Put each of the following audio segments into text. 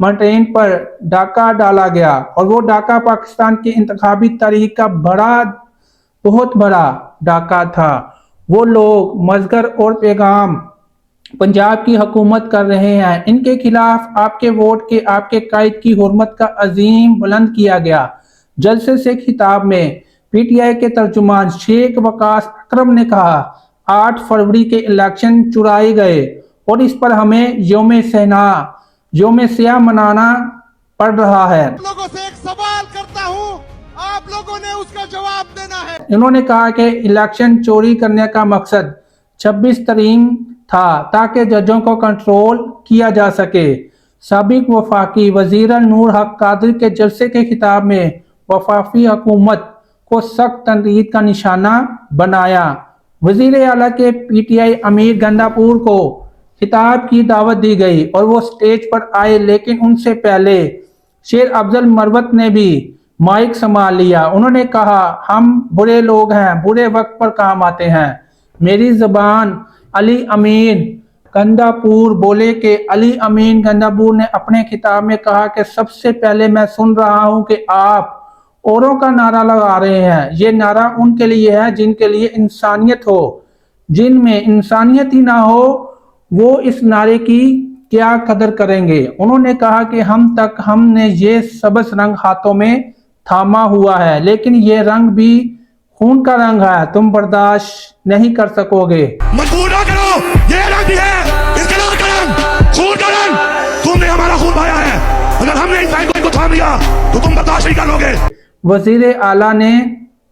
مانٹین پر ڈاکہ ڈالا گیا اور وہ ڈاکہ پاکستان کی انتخابی تاریخ کا بہت بڑا ڈاکہ تھا۔ وہ لوگ مظہر اور پیغام پنجاب کی حکومت کر رہے ہیں، ان کے خلاف آپ کے ووٹ کے آپ کے قائد کی حرمت کا عظیم بلند کیا گیا۔ جلسے سے خطاب میں پی ٹی آئی کے ترجمان شیخ وقاص اکرم نے کہا 8 فروری کے الیکشن چرائے گئے اور اس پر ہمیں یوم سیاہ منانا پڑ رہا ہے۔ آپ لوگوں سے ایک سوال کرتا ہوں، آپ لوگوں نے اس کا جواب دینا ہے۔ انہوں نے کہا کہ الیکشن چوری کرنے کا مقصد 26 ترین تھا تاکہ ججوں کو کنٹرول کیا جا سکے۔ سابق وفاقی وزیر نور حق قادری کے جلسے کے خطاب میں وفاقی حکومت کو سخت تنقید کا نشانہ بنایا۔ وزیر اعلیٰ کے پی ٹی آئی امیر گنڈاپور کو خطاب کی دعوت دی گئی اور وہ سٹیج پر آئے، لیکن ان سے پہلے شیر افضل مروت نے بھی مائک سنبھال لیا۔ انہوں نے کہا ہم برے لوگ ہیں، برے وقت پر کام آتے ہیں۔ میری زبان علی امین گنڈاپور بولے کہ علی امین گنڈاپور نے اپنے خطاب میں کہا کہ سب سے پہلے میں سن رہا ہوں کہ آپ اوروں کا نعرہ لگا رہے ہیں۔ یہ نعرہ ان کے لیے ہے جن کے لیے انسانیت ہو، جن میں انسانیت ہی نہ ہو وہ اس نعرے کی کیا قدر کریں گے۔ انہوں نے کہا کہ ہم نے یہ سبز رنگ ہاتھوں میں تھاما ہوا ہے، لیکن یہ رنگ بھی خون کا رنگ ہے، تم برداشت نہیں کر سکو گے۔ مجبور نہ کرو، یہ رنگ بھی ہے، انقلاب کا رنگ، خون کا رنگ۔ تم نے ہمارا خون بہایا ہے، اگر ہم نے اس رنگ کو تھام لیا تو تم برداشت نہیں کرو گے۔ وزیر اعلیٰ نے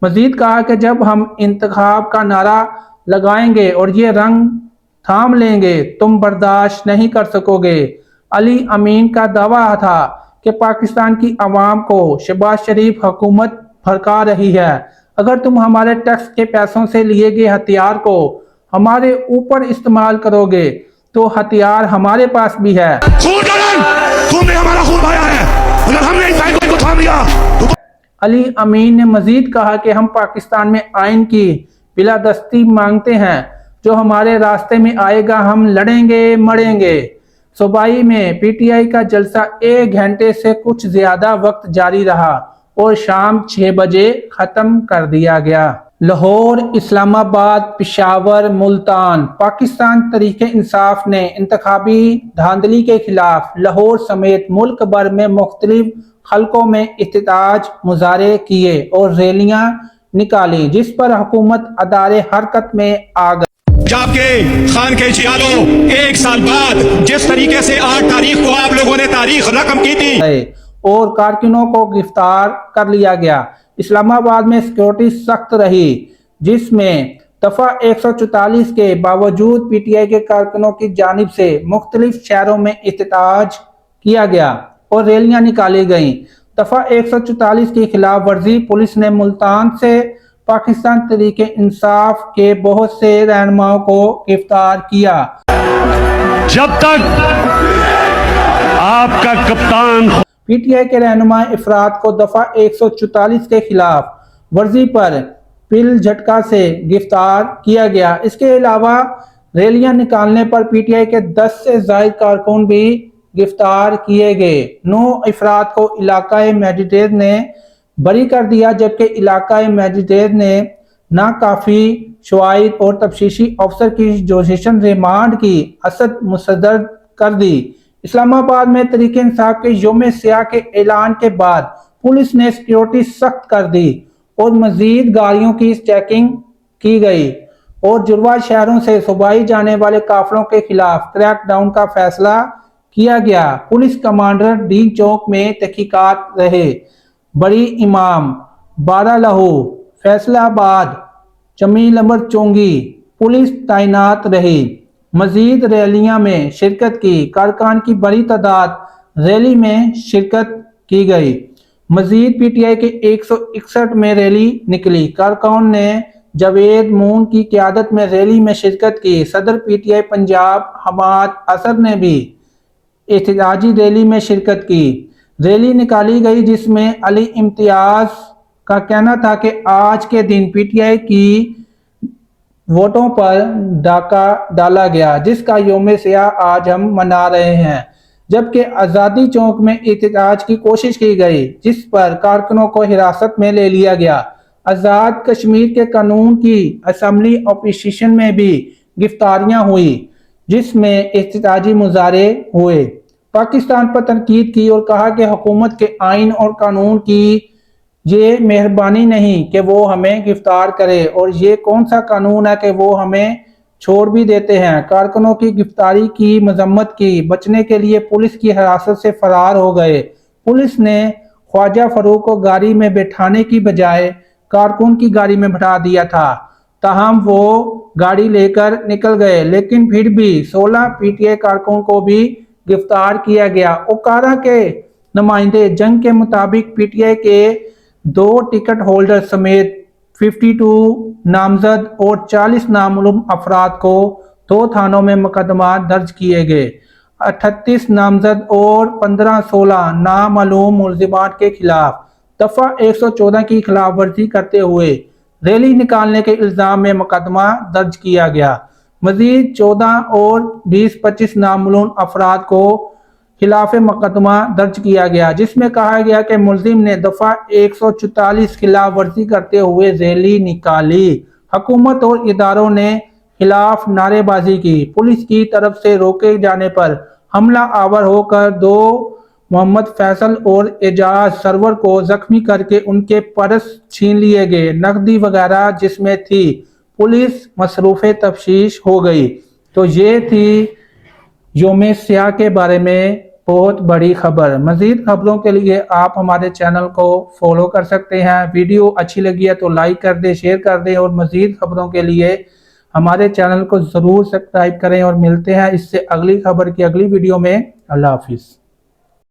مزید کہا کہ جب ہم انتخاب کا نعرہ لگائیں گے اور یہ رنگ تھام لیں گے تم برداشت نہیں کر سکو گے۔ علی امین کا دعویٰ تھا کہ پاکستان کی عوام کو شہباز شریف حکومت بھڑکا رہی ہے۔ اگر تم ہمارے ٹیکس کے پیسوں سے لیے گئے ہتھیار کو ہمارے اوپر استعمال کرو گے تو ہتھیار ہمارے پاس بھی ہے۔ خون کا رنگ، تم نے ہمارا خون بہایا ہے، اگر ہم نے اس رنگ کو تھام لیا تو علی امین نے مزید کہا کہ ہم پاکستان میں آئین کی بالادستی مانگتے ہیں، جو ہمارے راستے میں آئے گا ہم لڑیں گے مریں گے۔ صوبائی میں پی ٹی آئی کا جلسہ 1 گھنٹے سے کچھ زیادہ وقت جاری رہا اور شام 6 بجے ختم کر دیا گیا۔ لاہور، اسلام آباد، پشاور، ملتان۔ پاکستان تحریک انصاف نے انتخابی دھاندلی کے خلاف لاہور سمیت ملک بھر میں مختلف حلقوں میں احتجاج مظاہرے کیے اور ریلیاں نکالی، جس پر حکومت ادارے حرکت میں آ گئے۔ جب کہ خان کے جیادو 1 سال بعد جس طریقے سے 8 تاریخ کو آپ لوگوں نے تاریخ رقم کی تھی اور کارکنوں کو گرفتار کر لیا گیا۔ اسلام آباد میں سیکورٹی سخت رہی، جس میں دفعہ 144 کے باوجود پی ٹی آئی کے کارکنوں کی جانب سے مختلف شہروں میں احتجاج کیا گیا اور ریلیاں نکالی گئیں۔ دفعہ 144 کی خلاف ورزی پولیس نے ملتان سے پاکستان تحریک انصاف کے بہت سے رہنماؤں کو گرفتار کیا۔ جب تک آپ کا کپتان پی ٹی آئی کے رہنما افراد کو دفعہ 144 کے خلاف ورزی پر پل جھٹکا سے گرفتار کیا گیا۔ اس کے علاوہ ریلیاں نکالنے پر پی ٹی آئی کے 10 سے زائد کارکن بھی گرفتار کیے گئے۔ 9 افراد کو علاقائی میجسٹریٹ نے بری کر دیا، جبکہ علاقائی میجسٹریٹ نے ناکافی شواہد اور تفتیشی افسر کی جوڈیشل ریمانڈ کی حد مسترد کر دی۔ اسلام آباد میں تحریک انصاف کے یوم سیاہ کے اعلان کے بعد پولیس نے سیکورٹی سخت کر دی اور مزید گاڑیوں کی چیکنگ کی گئی اور جڑواں شہروں سے صوبائی جانے والے قافلوں کے خلاف کریک ڈاؤن کا فیصلہ کیا گیا۔ پولیس کمانڈر ڈین چوک میں تحقیقات رہے۔ بڑی امام، بارہ لہو، فیصلہ آباد، جمیل نمبر چونگی پولیس تعینات رہی۔ مزید ریلیاں میں شرکت کی کارکن کی بڑی تعداد ریلی میں شرکت کی گئی۔ مزید پی ٹی آئی کے 161 میں ریلی نکلی۔ کارکن نے جاوید مون کی قیادت میں ریلی میں شرکت کی۔ صدر P T I Punjab Hammad Azhar نے بھی احتجاجی ریلی میں شرکت کی۔ ریلی نکالی گئی جس میں علی امتیاز کا کہنا تھا کہ آج کے دن پی ٹی آئی کی ووٹوں پر ڈاکہ ڈالا گیا، جس کا یوم سیاہ آج ہم منا رہے ہیں، جبکہ آزادی چوک میں احتجاج کی کوشش کی گئی جس پر کارکنوں کو حراست میں لے لیا گیا۔ آزاد کشمیر کے قانون کی اسمبلی اپوزیشن میں بھی گرفتاریاں ہوئی جس میں احتجاجی مظاہرے ہوئے۔ پاکستان پر تنقید کی اور کہا کہ حکومت کے آئین اور قانون کی یہ مہربانی نہیں کہ وہ ہمیں گرفتار کرے، اور یہ کون سا قانون ہے کہ وہ ہمیں چھوڑ بھی دیتے ہیں۔ کارکنوں کی گرفتاری کی مذمت کی، بچنے کے لیے پولیس کی حراست سے فرار ہو گئے۔ پولیس نے خواجہ فاروق کو گاڑی میں بٹھانے کی بجائے کارکن کی گاڑی میں بٹھا دیا تھا، تاہم وہ گاڑی لے کر نکل گئے، لیکن پھر بھی 16 پی ٹی آئی کارکن کو بھی گرفتار کیا گیا۔ اوکارا کے نمائندے جنگ کے مطابق پی ٹی آئی کے 2 ٹکٹ ہولڈر سمیت 52 نامزد اور 40 نامعلوم افراد کو 2 تھانوں میں مقدمات درج کیے گئے۔ 38 نامزد اور 15-16 نامعلوم ملزمان کے خلاف دفعہ 114 کی خلاف ورزی کرتے ہوئے ریلی نکالنے کے الزام میں مقدمہ درج کیا گیا۔ مزید 14 اور 20-25 نامعلوم افراد کو خلاف مقدمہ درج کیا گیا، جس میں کہا گیا کہ ملزم نے دفعہ 144 خلاف ورزی کرتے ہوئے ریلی نکالی۔ حکومت اور اداروں نے خلاف نعرے بازی کی۔ پولیس کی طرف سے روکے جانے پر حملہ آور ہو کر 2 محمد فیصل اور اعجاز سرور کو زخمی کر کے ان کے پرس چھین لیے گئے، نقدی وغیرہ جس میں تھی۔ پولیس مصروف تفتیش ہو گئی۔ تو یہ تھی یوم سیاہ کے بارے میں بہت بڑی خبر۔ مزید خبروں کے لیے آپ ہمارے چینل کو فالو کر سکتے ہیں۔ ویڈیو اچھی لگی ہے تو لائک کر دیں، شیئر کر دیں، اور مزید خبروں کے لیے ہمارے چینل کو ضرور سبسکرائب کریں، اور ملتے ہیں اس سے اگلی خبر کی اگلی ویڈیو میں۔ اللہ حافظ۔